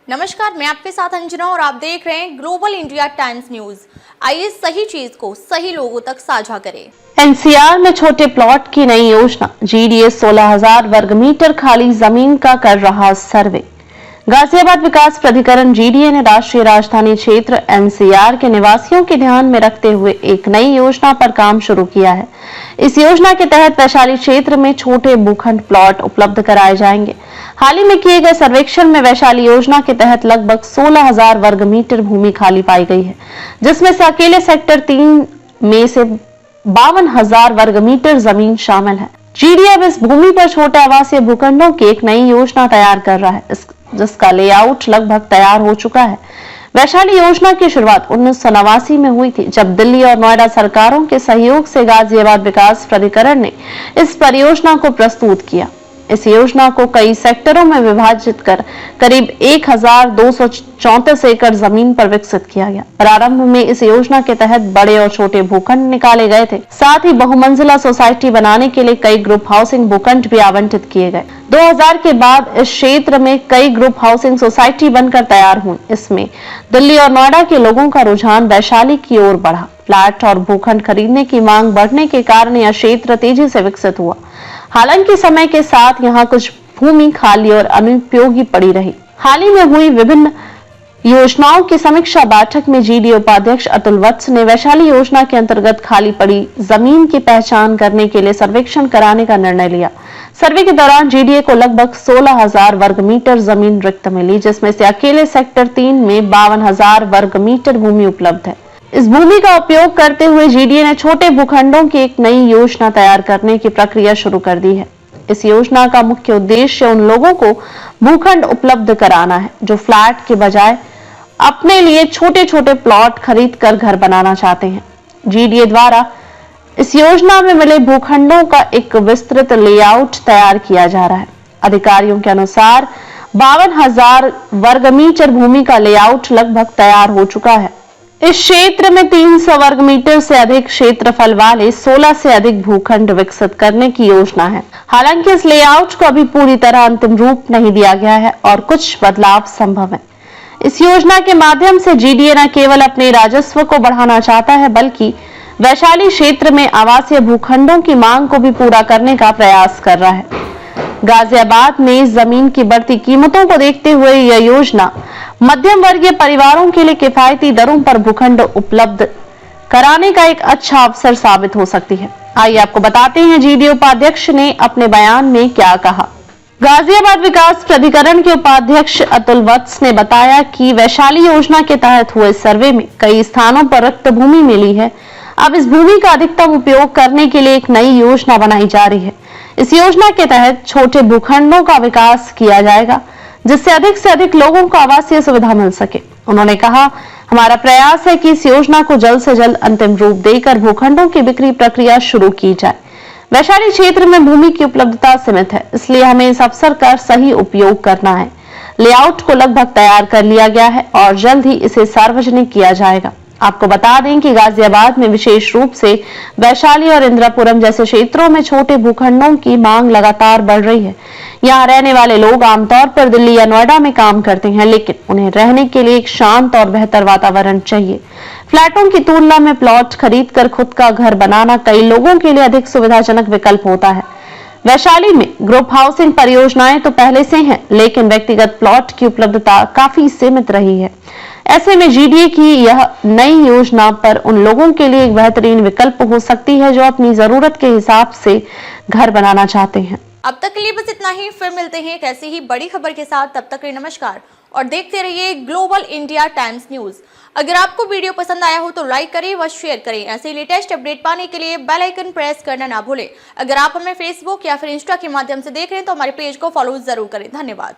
नमस्कार, मैं आपके साथ अंजना और आप देख रहे हैं ग्लोबल इंडिया टाइम्स न्यूज। आइए सही चीज को सही लोगों तक साझा करें। एनसीआर में छोटे प्लॉट की नई योजना, जीडीए 16,000 वर्ग मीटर खाली जमीन का कर रहा सर्वे। गाजियाबाद विकास प्राधिकरण जीडीए ने राष्ट्रीय राजधानी क्षेत्र एनसीआर के निवासियों के ध्यान में रखते हुए एक नई योजना पर काम शुरू किया है। इस योजना के तहत वैशाली क्षेत्र में छोटे भूखंड प्लॉट उपलब्ध कराए जाएंगे। हाल ही में किए गए सर्वेक्षण में वैशाली योजना के तहत लगभग 16,000 वर्ग मीटर भूमि खाली पाई गई है, जिसमें से अकेले सेक्टर 3 में से 52,000 वर्ग मीटर जमीन शामिल है। जीडीए अब इस भूमि पर छोटे आवासीय भूखंडों की एक नई योजना तैयार कर रहा है, जिसका लेआउट लगभग तैयार हो चुका है। वैशाली योजना की शुरुआत 1989 में हुई थी, जब दिल्ली और नोएडा सरकारों के सहयोग से गाजियाबाद विकास प्राधिकरण ने इस परियोजना को प्रस्तुत किया। इस योजना को कई सेक्टरों में विभाजित कर करीब 1,234 एकड़ जमीन पर विकसित किया गया। प्रारंभ में इस योजना के तहत बड़े और छोटे भूखंड निकाले गए थे। साथ ही बहुमंजिला सोसाइटी बनाने के लिए कई ग्रुप हाउसिंग भूखंड भी आवंटित किए गए। 2000 के बाद इस क्षेत्र में कई ग्रुप हाउसिंग सोसाइटी बनकर तैयार हुई। इसमें दिल्ली और नोएडा के लोगों का रुझान वैशाली की ओर बढ़ा। फ्लैट और भूखंड खरीदने की मांग बढ़ने के कारण यह क्षेत्र तेजी से विकसित हुआ। हालांकि समय के साथ यहाँ कुछ भूमि खाली और अनुपयोगी पड़ी रही। हाल ही में हुई विभिन्न योजनाओं की समीक्षा बैठक में जीडीए उपाध्यक्ष अतुल वत्स ने वैशाली योजना के अंतर्गत खाली पड़ी जमीन की पहचान करने के लिए सर्वेक्षण कराने का निर्णय लिया। सर्वे के दौरान जीडीए को लगभग 16,000 वर्ग मीटर जमीन रिक्त मिली, जिसमें से अकेले सेक्टर 3 में 52,000 वर्ग मीटर भूमि उपलब्ध है। इस भूमि का उपयोग करते हुए जीडीए ने छोटे भूखंडों की एक नई योजना तैयार करने की प्रक्रिया शुरू कर दी है। इस योजना का मुख्य उद्देश्य उन लोगों को भूखंड उपलब्ध कराना है जो फ्लैट के बजाय अपने लिए छोटे छोटे प्लॉट खरीद कर घर बनाना चाहते हैं। जीडीए द्वारा इस योजना में मिले भूखंडों का एक विस्तृत लेआउट तैयार किया जा रहा है। अधिकारियों के अनुसार 52,000 वर्ग मीटर भूमि का लेआउट लगभग तैयार हो चुका है। इस क्षेत्र में 300 वर्ग मीटर से अधिक क्षेत्रफल वाले 16 से अधिक भूखंड विकसित करने की योजना है। हालांकि इस लेआउट को अभी पूरी तरह अंतिम रूप नहीं दिया गया है और कुछ बदलाव संभव है। इस योजना के माध्यम से जीडीए न केवल अपने राजस्व को बढ़ाना चाहता है, बल्कि वैशाली क्षेत्र में आवासीय भूखंडों की मांग को भी पूरा करने का प्रयास कर रहा है। गाजियाबाद में जमीन की बढ़ती कीमतों को देखते हुए यह योजना मध्यम वर्गीय परिवारों के लिए किफायती दरों पर भूखंड उपलब्ध कराने का एक अच्छा अवसर साबित हो सकती है। आइए आपको बताते हैं जीडीए उपाध्यक्ष ने अपने बयान में क्या कहा। गाजियाबाद विकास प्राधिकरण के उपाध्यक्ष अतुल वत्स ने बताया कि वैशाली योजना के तहत हुए सर्वे में कई स्थानों पर रिक्त भूमि मिली है। अब इस भूमि का अधिकतम उपयोग करने के लिए एक नई योजना बनाई जा रही है। इस योजना के तहत छोटे भूखंडों का विकास किया जाएगा, जिससे से अधिक लोगों को आवासीय सुविधा मिल सके। उन्होंने कहा, हमारा प्रयास है कि इस योजना को जल्द से जल्द अंतिम रूप देकर भूखंडों की बिक्री प्रक्रिया शुरू की जाए। वैशाली क्षेत्र में भूमि की उपलब्धता सीमित है, इसलिए हमें इस अवसर का सही उपयोग करना है। लेआउट को लगभग तैयार कर लिया गया है और जल्द ही इसे सार्वजनिक किया जाएगा। आपको बता दें कि गाजियाबाद में विशेष रूप से वैशाली और इंद्रापुरम जैसे क्षेत्रों में छोटे भूखंडों की मांग लगातार बढ़ रही है। यहाँ रहने वाले लोग आमतौर पर दिल्ली या नोएडा में काम करते हैं, लेकिन उन्हें रहने के लिए एक शांत और बेहतर वातावरण चाहिए। फ्लैटों की तुलना में प्लॉट खरीदकर खुद का घर बनाना कई लोगों के लिए अधिक सुविधाजनक विकल्प होता है। वैशाली में ग्रुप हाउसिंग परियोजनाएं तो पहले से हैं, लेकिन व्यक्तिगत प्लॉट की उपलब्धता काफी सीमित रही है। ऐसे में जीडीए की यह नई योजना पर उन लोगों के लिए एक बेहतरीन विकल्प हो सकती है जो अपनी जरूरत के हिसाब से घर बनाना चाहते हैं। अब तक के लिए बस इतना ही। फिर मिलते हैं एक ऐसी ही बड़ी खबर के साथ। तब तक के लिए नमस्कार और देखते रहिए ग्लोबल इंडिया टाइम्स न्यूज। अगर आपको वीडियो पसंद आया हो तो लाइक करें व शेयर करें। ऐसे लेटेस्ट अपडेट पाने के लिए बेल आइकन प्रेस करना ना भूलें। अगर आप हमें फेसबुक या फिर इंस्टा के माध्यम से देख रहे हैं तो हमारे पेज को फॉलो जरूर करें। धन्यवाद।